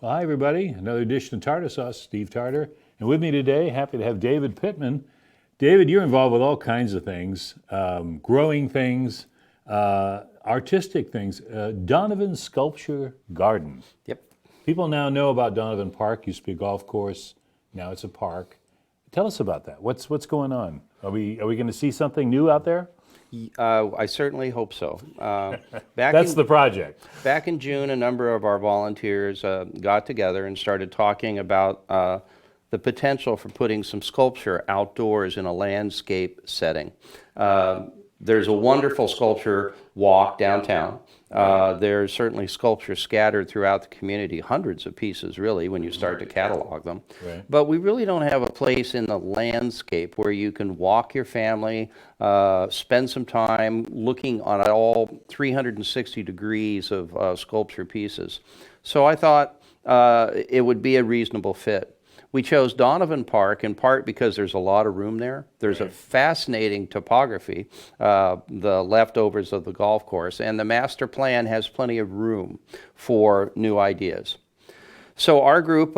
Well, hi, everybody. Another edition of Tarter Sauce, Steve Tarter. And with me today, happy to have David Pittman. David, you're involved with all kinds of things, growing things, artistic things. Donovan Sculpture Garden. Yep. People now know about Donovan Park. Used to be a golf course. Now it's a park. Tell us about that. What's going on? Are we going to see something new out there? I certainly hope so. That's the project. Back in June, a number of our volunteers got together and started talking about the potential for putting some sculpture outdoors in a landscape setting. There's a wonderful sculpture walk downtown. There's certainly sculpture scattered throughout the community, hundreds of pieces really when you start to catalog them. Right. But we really don't have a place in the landscape where you can walk your family, spend some time looking on all 360 degrees of sculpture pieces. So I thought it would be a reasonable fit. We chose Donovan Park in part because there's a lot of room there. There's a fascinating topography, the leftovers of the golf course, and the master plan has plenty of room for new ideas. So our group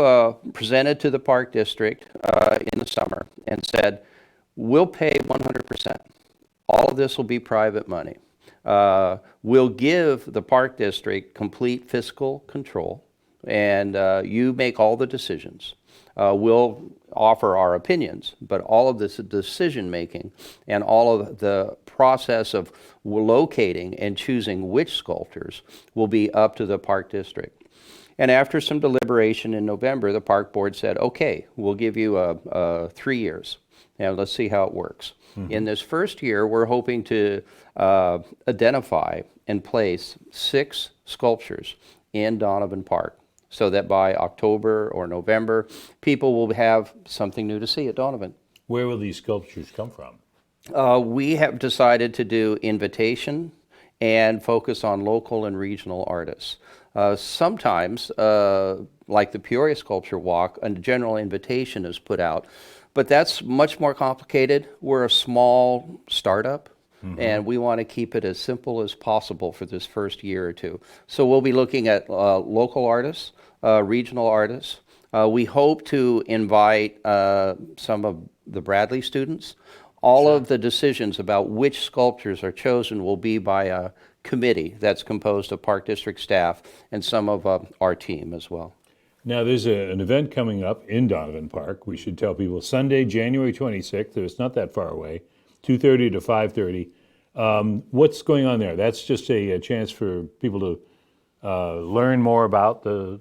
presented to the Park District in the summer and said, we'll pay 100%. All of this will be private money. We'll give the Park District complete fiscal control, and you make all the decisions. We'll offer our opinions, but all of this decision making and all of the process of locating and choosing which sculptures will be up to the Park District. And after some deliberation in November, the Park Board said, okay, we'll give you 3 years. Now let's see how it works. Mm-hmm. In this first year, we're hoping to identify and place 6 sculptures in Donovan Park, so that by October or November, people will have something new to see at Donovan. Where will these sculptures come from? We have decided to do invitation and focus on local and regional artists. Sometimes, like the Peoria Sculpture Walk, a general invitation is put out, but that's much more complicated. We're a small startup. Mm-hmm. And we want to keep it as simple as possible for this first year or two. So we'll be looking at local artists, regional artists. We hope to invite some of the Bradley students. All of the decisions about which sculptures are chosen will be by a committee that's composed of Park District staff and some of our team as well. Now, there's an event coming up in Donovan Park. We should tell people Sunday, January 26th. It's not that far away. 2:30 to 5:30. What's going on there? That's just a chance for people to learn more about the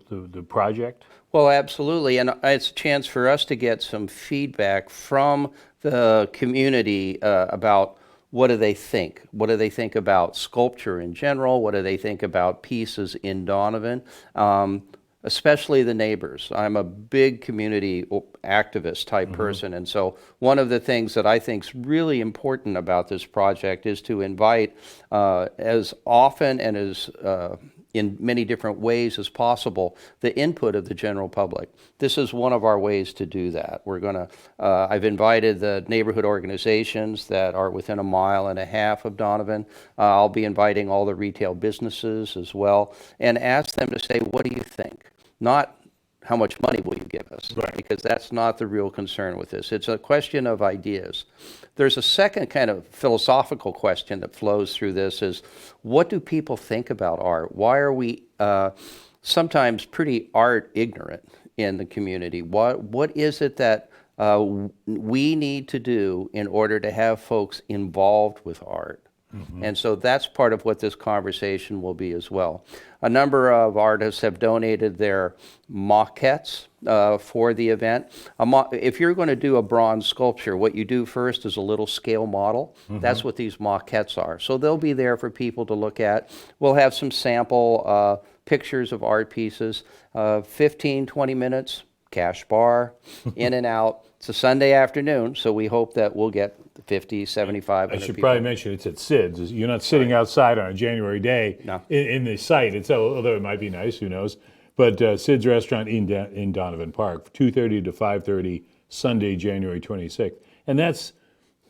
project? Well, absolutely. And it's a chance for us to get some feedback from the community about what do they think? What do they think about sculpture in general? What do they think about pieces in Donovan? Especially the neighbors. I'm a big community activist type person, and so one of the things that I think is really important about this project is to invite as often and as in many different ways as possible the input of the general public. This is one of our ways to do that. We're going to, I've invited the neighborhood organizations that are within 1.5 miles of Donovan. I'll be inviting all the retail businesses as well and ask them to say, what do you think? Not how much money will you give us, right? Because that's not the real concern with this. It's a question of ideas. There's a second kind of philosophical question that flows through this is, what do people think about art? Why are we sometimes pretty art ignorant in the community? What is it that we need to do in order to have folks involved with art? Mm-hmm. And so that's part of what this conversation will be as well. A number of artists have donated their maquettes for the event. If you're going to do a bronze sculpture, what you do first is a little scale model. Mm-hmm. That's what these maquettes are. So they'll be there for people to look at. We'll have some sample pictures of art pieces, 15, 20 minutes, cash bar, in and out. It's a Sunday afternoon, so we hope that we'll get 50, 75 I should people. probably mention it's at Sid's. You're not sitting outside on a January day in the site, although it might be nice, who knows. But Sid's Restaurant in Donovan Park, 2:30 to 5:30, Sunday, January 26th. And that's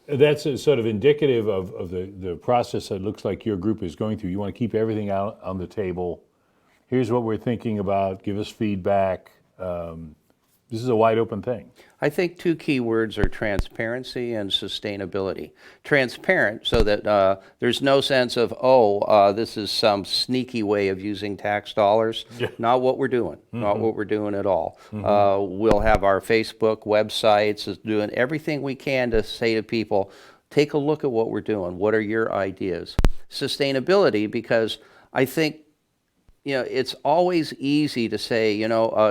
a sort of indicative of the process that looks like your group is going through. You want to keep everything out on the table here's what we're thinking about, give us feedback. This is a wide open thing. I think two key words are transparency and sustainability. Transparent, so that there's no sense of, this is some sneaky way of using tax dollars. Yeah. Not what we're doing. Not what we're doing at all. We'll have our Facebook websites, doing everything we can to say to people, take a look at what we're doing. What are your ideas? Sustainability, because I think it's always easy to say,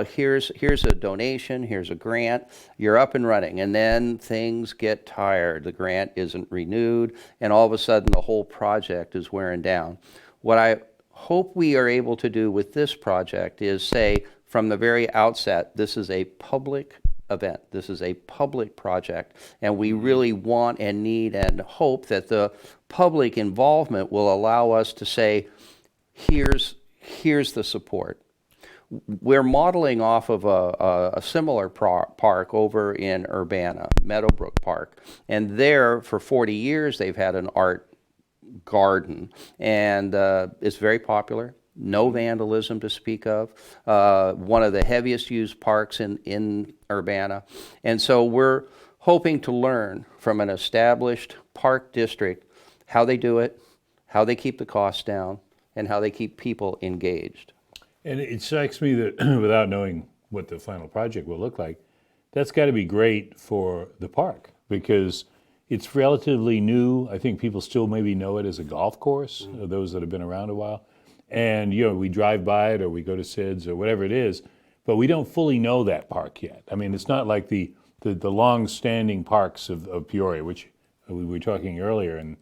here's a donation, here's a grant, you're up and running, and then things get tired. The grant isn't renewed, and all of a sudden the whole project is wearing down. What I hope we are able to do with this project is say from the very outset, this is a public event. This is a public project, and we really want and need and hope that the public involvement will allow us to say, here's the support. We're modeling off of a similar park over in Urbana, Meadowbrook Park. And there, for 40 years, they've had an art garden. And it's very popular. No vandalism to speak of. One of the heaviest used parks in Urbana. And so we're hoping to learn from an established park district how they do it, how they keep the costs down, and how they keep people engaged. And it strikes me that without knowing what the final project will look like, that's got to be great for the park because it's relatively new. I think people still maybe know it as a golf course, those that have been around a while. And, we drive by it or we go to Sid's or whatever it is, but we don't fully know that park yet. I mean, it's not like the long-standing parks of Peoria, which we were talking earlier, and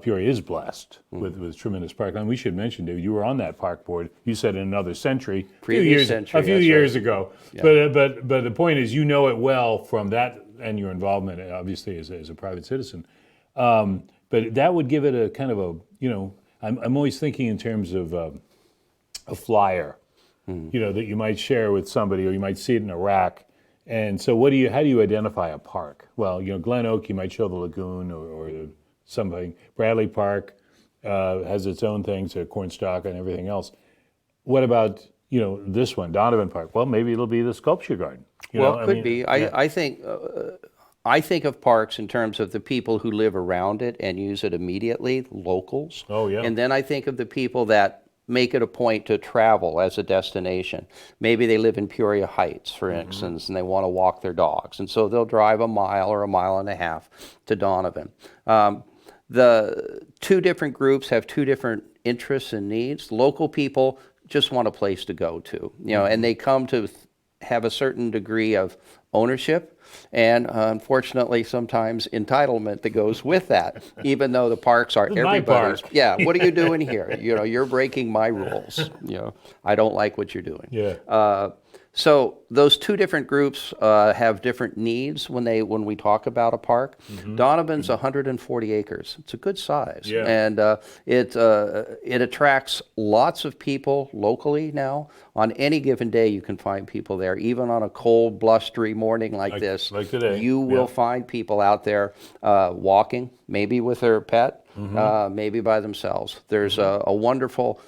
Peoria is blessed with tremendous park. And we should mention, David, you were on that park board. You said in another century, a few years ago. Yeah. But the point is, you know it well from that and your involvement, obviously, as a private citizen. But that would give it a kind of a, I'm always thinking in terms of a flyer, that you might share with somebody, or you might see it in a rack. And so, how do you identify a park? Well, Glen Oak, you might show the lagoon or something. Bradley Park has its own things, Cornstalk and everything else. What about this one, Donovan Park? Well, maybe it'll be the sculpture garden. It could be. I think of parks in terms of the people who live around it and use it immediately, locals. Oh yeah. And then I think of the people that make it a point to travel as a destination. Maybe they live in Peoria Heights, for instance, and they want to walk their dogs, and so they'll drive a mile or a mile and a half to Donovan. The two different groups have two different interests and needs. Local people just want a place to go to, and they come to have a certain degree of ownership and unfortunately sometimes entitlement that goes with that, even though the parks are everybody's. Yeah, what are you doing here? You're breaking my rules. I don't like what you're doing. Yeah. So those two different groups have different needs when we talk about a park. Donovan's 140 acres. It's a good size, and it attracts lots of people locally now. On any given day, you can find people there. Even on a cold, blustery morning like this, like today, you will find people out there walking, maybe with their pet, maybe by themselves. There's a wonderful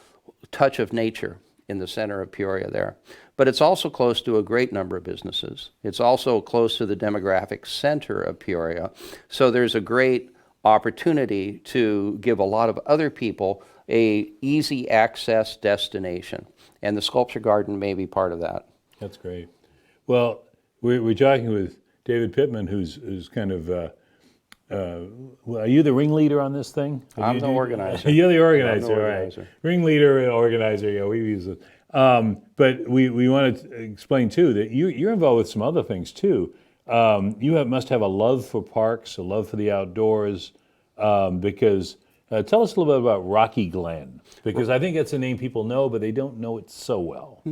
touch of nature in the center of Peoria there. But it's also close to a great number of businesses. It's also close to the demographic center of Peoria. So there's a great opportunity to give a lot of other people a easy access destination. And the sculpture garden may be part of that. That's great. Well, we're talking with David Pittman, who's kind of, are you the ringleader on this thing? I'm the organizer. You're the organizer, I'm the organizer. Right. Ringleader, organizer, yeah, we use it. But we want to explain, too, that you're involved with some other things, too. You must have a love for parks, a love for the outdoors, because tell us a little bit about Rocky Glen, because I think that's a name people know, but they don't know it so well.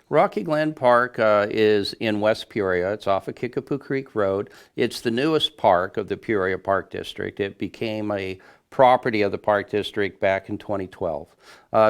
Rocky Glen Park is in West Peoria. It's off of Kickapoo Creek Road. It's the newest park of the Peoria Park District. It became a property of the Park District back in 2012.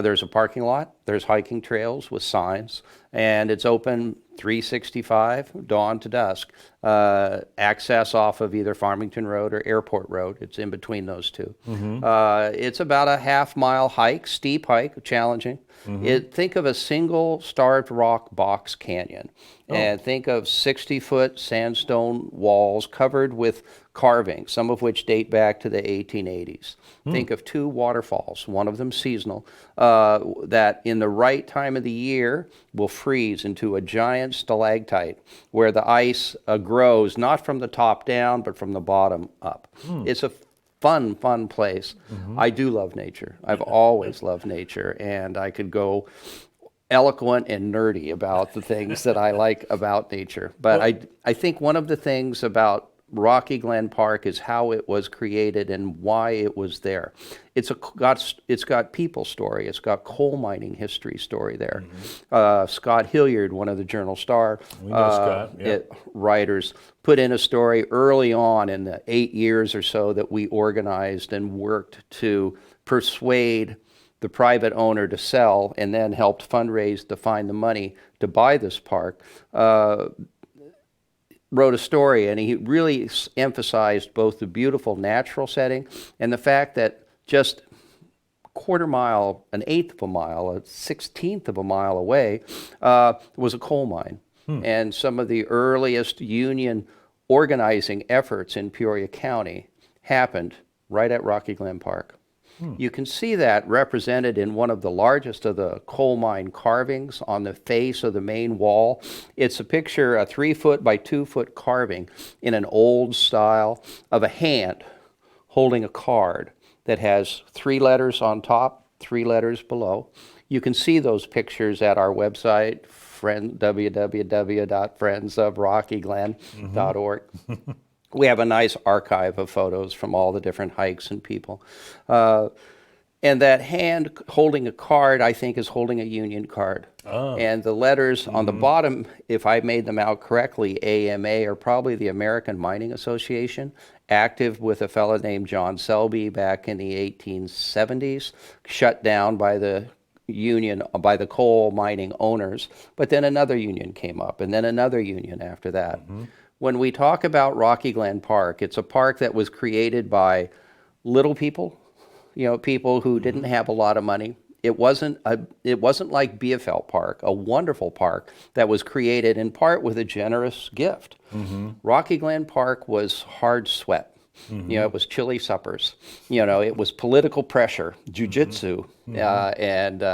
There's a parking lot, there's hiking trails with signs, and it's open 365, dawn to dusk. Access off of either Farmington Road or Airport Road. It's in between those two. It's about a half-mile hike, steep hike, challenging. Think of a single starved rock box canyon, and think of 60-foot sandstone walls covered with carving, some of which date back to the 1880s. Think of 2 waterfalls, one of them seasonal, that in the right time of the year will freeze into a giant stalactite where the ice grows not from the top down but from the bottom up. It's a fun place. I do love nature. I've always loved nature, and I could go eloquent and nerdy about the things that I like about nature. But I think one of the things about Rocky Glen Park is how it was created and why it was there. It's got people story. It's got coal mining history story there. Scott Hilliard, one of the Journal Star writers, put in a story early on in the 8 years or so that we organized and worked to persuade the private owner to sell, and then helped fundraise to find the money to buy this park. Wrote a story, and he really emphasized both the beautiful natural setting and the fact that just quarter mile, an eighth of a mile, a 16th of a mile away was a coal mine. And some of the earliest union organizing efforts in Peoria County happened right at Rocky Glen Park. You can see that represented in one of the largest of the coal mine carvings on the face of the main wall. It's a picture, a 3-foot by 2-foot carving in an old style of a hand holding a card that has 3 letters on top, 3 letters below. You can see those pictures at our website, www.friendsofrockyglen.org. We have a nice archive of photos from all the different hikes and people. And that hand holding a card, I think, is holding a union card. And the letters on the bottom, if I made them out correctly, AMA, are probably the American Mining Association, active with a fellow named John Selby back in the 1870s, shut down by the union, by the coal mining owners. But then another union came up, and then another union after that. When we talk about Rocky Glen Park, it's a park that was created by little people, people who didn't have a lot of money. It wasn't like Biefeld Park, a wonderful park that was created in part with a generous gift. Rocky Glen Park was hard sweat. It was chili suppers. It was political pressure, jujitsu, and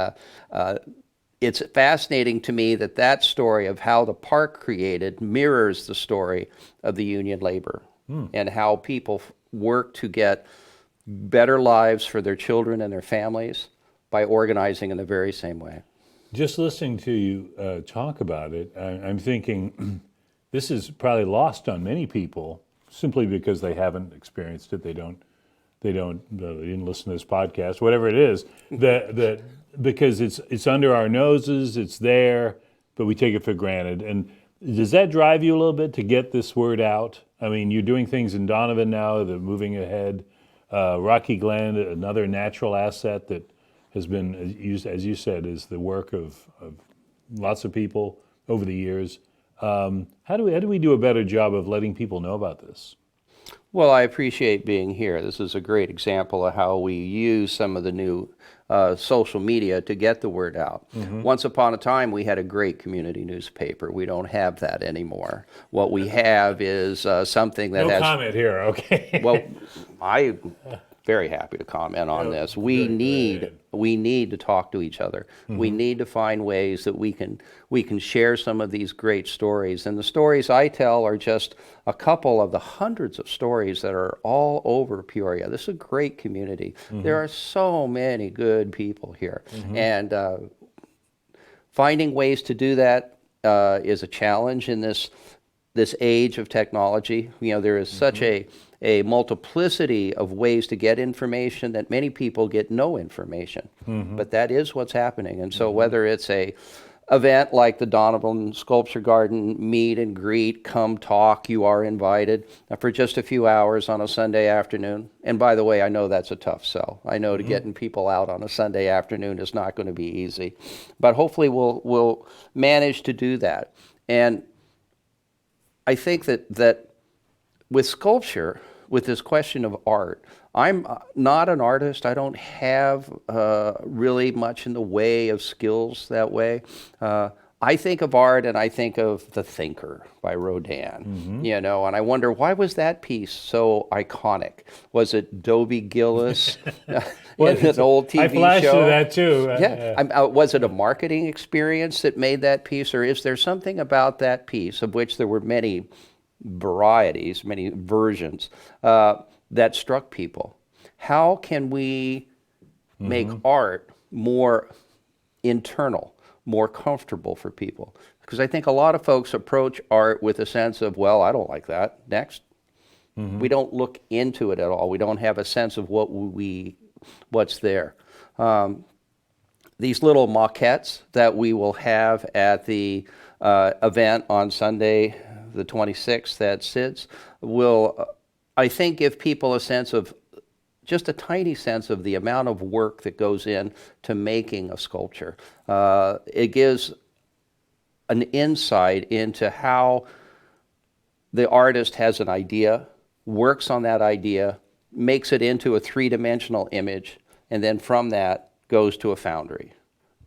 it's fascinating to me that story of how the park created mirrors the story of the union labor and how people work to get better lives for their children and their families by organizing in the very same way. Just listening to you talk about it, I'm thinking this is probably lost on many people simply because they haven't experienced it. They didn't listen to this podcast, whatever it is, that because it's under our noses, it's there, but we take it for granted. And does that drive you a little bit to get this word out? I mean, you're doing things in Donovan now, they're moving ahead. Rocky Glen, another natural asset that has been, as you said, is the work of lots of people over the years. How do we do a better job of letting people know about this? Well, I appreciate being here. This is a great example of how we use some of the new social media to get the word out. Once upon a time, we had a great community newspaper. We don't have that anymore. What we have is something that has... No comment here, okay. Well, I'm very happy to comment on this. We need to talk to each other. We need to find ways that we can share some of these great stories. And the stories I tell are just a couple of the hundreds of stories that are all over Peoria. This is a great community. There are so many good people here. And finding ways to do that is a challenge in this age of technology. There is such a multiplicity of ways to get information that many people get no information. But that is what's happening. And so whether it's a event like the Donovan Sculpture Garden, meet and greet, come talk, you are invited for just a few hours on a Sunday afternoon. And by the way, I know that's a tough sell. I know getting people out on a Sunday afternoon is not going to be easy. But hopefully we'll manage to do that. And I think that with sculpture, with this question of art, I'm not an artist. I don't have really much in the way of skills that way. I think of art and I think of The Thinker by Rodin, you know, and I wonder, why was that piece so iconic? Was it Dobie Gillis in an old TV show? I flashed to that too. Was it a marketing experience that made that piece, or is there something about that piece, of which there were many varieties, many versions, that struck people? How can we make art more internal, more comfortable for people? Because I think a lot of folks approach art with a sense of, well, I don't like that, next. We don't look into it at all. We don't have a sense of what's there. These little maquettes that we will have at the event on Sunday, the 26th at SIDS, will, I think, give people a sense of, just a tiny sense of the amount of work that goes in to making a sculpture. It gives an insight into how the artist has an idea, works on that idea, makes it into a three-dimensional image, and then from that goes to a foundry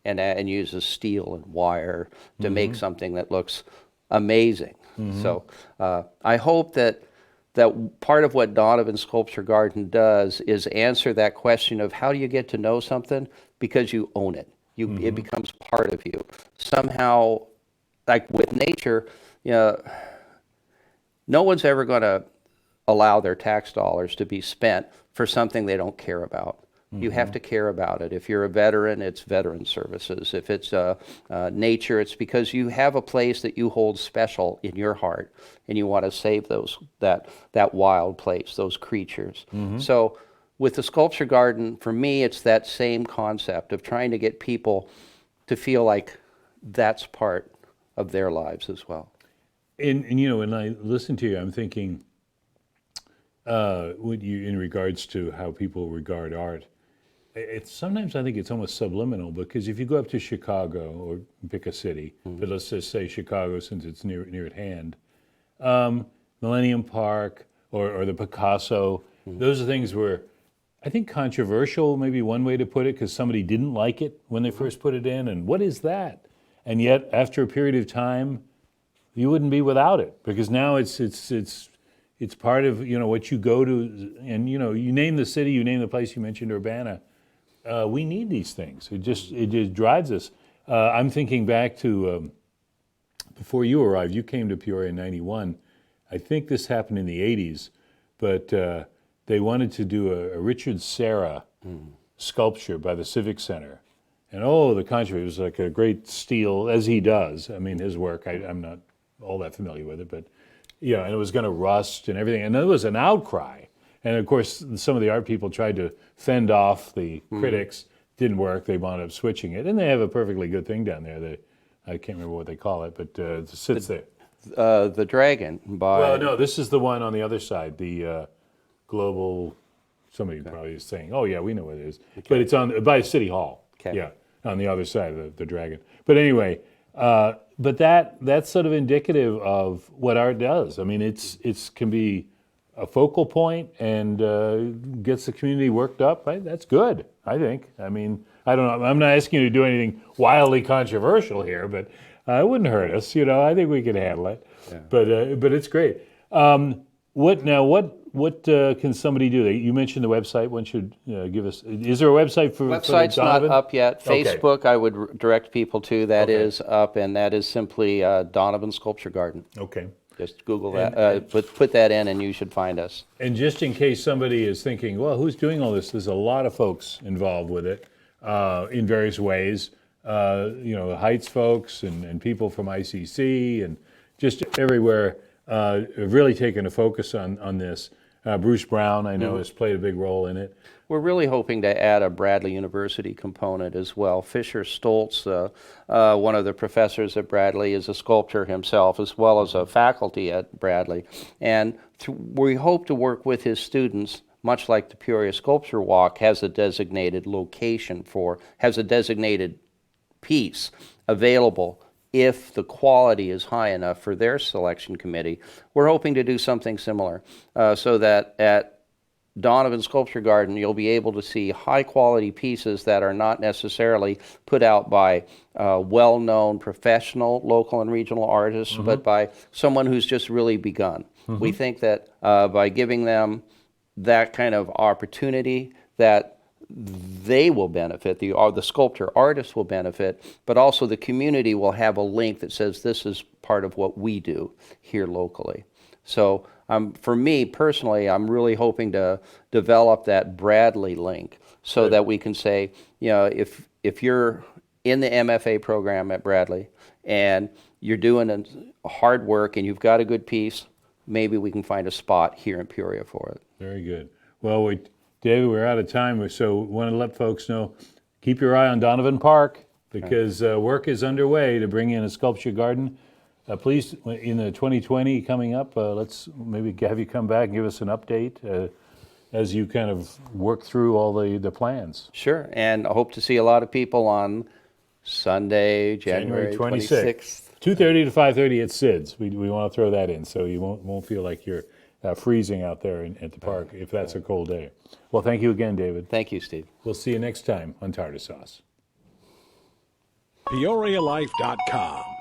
and uses steel and wire to make something that looks amazing. So I hope that part of what Donovan Sculpture Garden does is answer that question of, how do you get to know something? Because you own it. It becomes part of you. Somehow, like with nature, you know, no one's ever going to allow their tax dollars to be spent for something they don't care about. You have to care about it. If you're a veteran, it's veteran services. If it's nature, it's because you have a place that you hold special in your heart, and you want to save that wild place, those creatures. So with the Sculpture Garden, for me, it's that same concept of trying to get people to feel like that's part of their lives as well. And you know, when I listen to you, I'm thinking, in regards to how people regard art, sometimes I think it's almost subliminal, because if you go up to Chicago, or pick a city, but let's just say Chicago since it's near at hand, Millennium Park or the Picasso, those are things where I think controversial, maybe one way to put it, because somebody didn't like it when they first put it in, and what is that? And yet, after a period of time, you wouldn't be without it, because now it's part of, you know, what you go to, and you know, you name the city, you name the place, you mentioned Urbana. We need these things. It just drives us. I'm thinking back to before you arrived. You came to Peoria in '91. I think this happened in the '80s, but they wanted to do a Richard Serra sculpture by the Civic Center, and the controversy. It was like a great steel, as he does. I mean, his work. I'm not all that familiar with it, but yeah, and it was going to rust and everything, and there was an outcry. And of course, some of the art people tried to fend off the critics. Didn't work. They wound up switching it, and they have a perfectly good thing down there. I can't remember what they call it, but it sits there. The Dragon by... Well, no, this is the one on the other side. The Global. Somebody probably is saying, "Oh yeah, we know what it is," but it's by City Hall. Yeah, on the other side of the Dragon. But anyway, but that's sort of indicative of what art does. I mean, it's can be a focal point and gets the community worked up. Right? That's good, I think. I mean, I don't know. I'm not asking you to do anything wildly controversial here, but it wouldn't hurt us. You know, I think we could handle it. Yeah. But it's great. What can somebody do? You mentioned the website. One should give us. Is there a website for? Website's not up yet. Facebook, okay. I would direct people to. That is up, and that is simply Donovan Sculpture Garden. Okay. Just Google that. Put that in, and you should find us. And just in case somebody is thinking, well, who's doing all this? There's a lot of folks involved with it in various ways. You know, the Heights folks and people from ICC and just everywhere have really taken a focus on this. Bruce Brown, I know, has played a big role in it. We're really hoping to add a Bradley University component as well. Fisher Stoltz, one of the professors at Bradley, is a sculptor himself, as well as a faculty at Bradley. And we hope to work with his students, much like the Peoria Sculpture Walk has a designated location has a designated piece available if the quality is high enough for their selection committee. We're hoping to do something similar so that at Donovan Sculpture Garden, you'll be able to see high-quality pieces that are not necessarily put out by well-known professional local and regional artists, but by someone who's just really begun. We think that by giving them that kind of opportunity, that they will benefit, the sculptor artist will benefit, but also the community will have a link that says this is part of what we do here locally. So for me personally, I'm really hoping to develop that Bradley link so that we can say, if you're in the MFA program at Bradley and you're doing hard work and you've got a good piece, maybe we can find a spot here in Peoria for it. Very good. Well, David, we're out of time, so want to let folks know, keep your eye on Donovan Park because work is underway to bring in a sculpture garden. Please, in the 2020 coming up, let's maybe have you come back and give us an update as you kind of work through all the plans. Sure, and I hope to see a lot of people on Sunday, January 26th. 2:30 to 5:30 at Sid's. We want to throw that in so you won't feel like you're freezing out there at the park if that's a cold day. Well, thank you again, David. Thank you, Steve. We'll see you next time on Tarter Sauce. PeoriaLife.com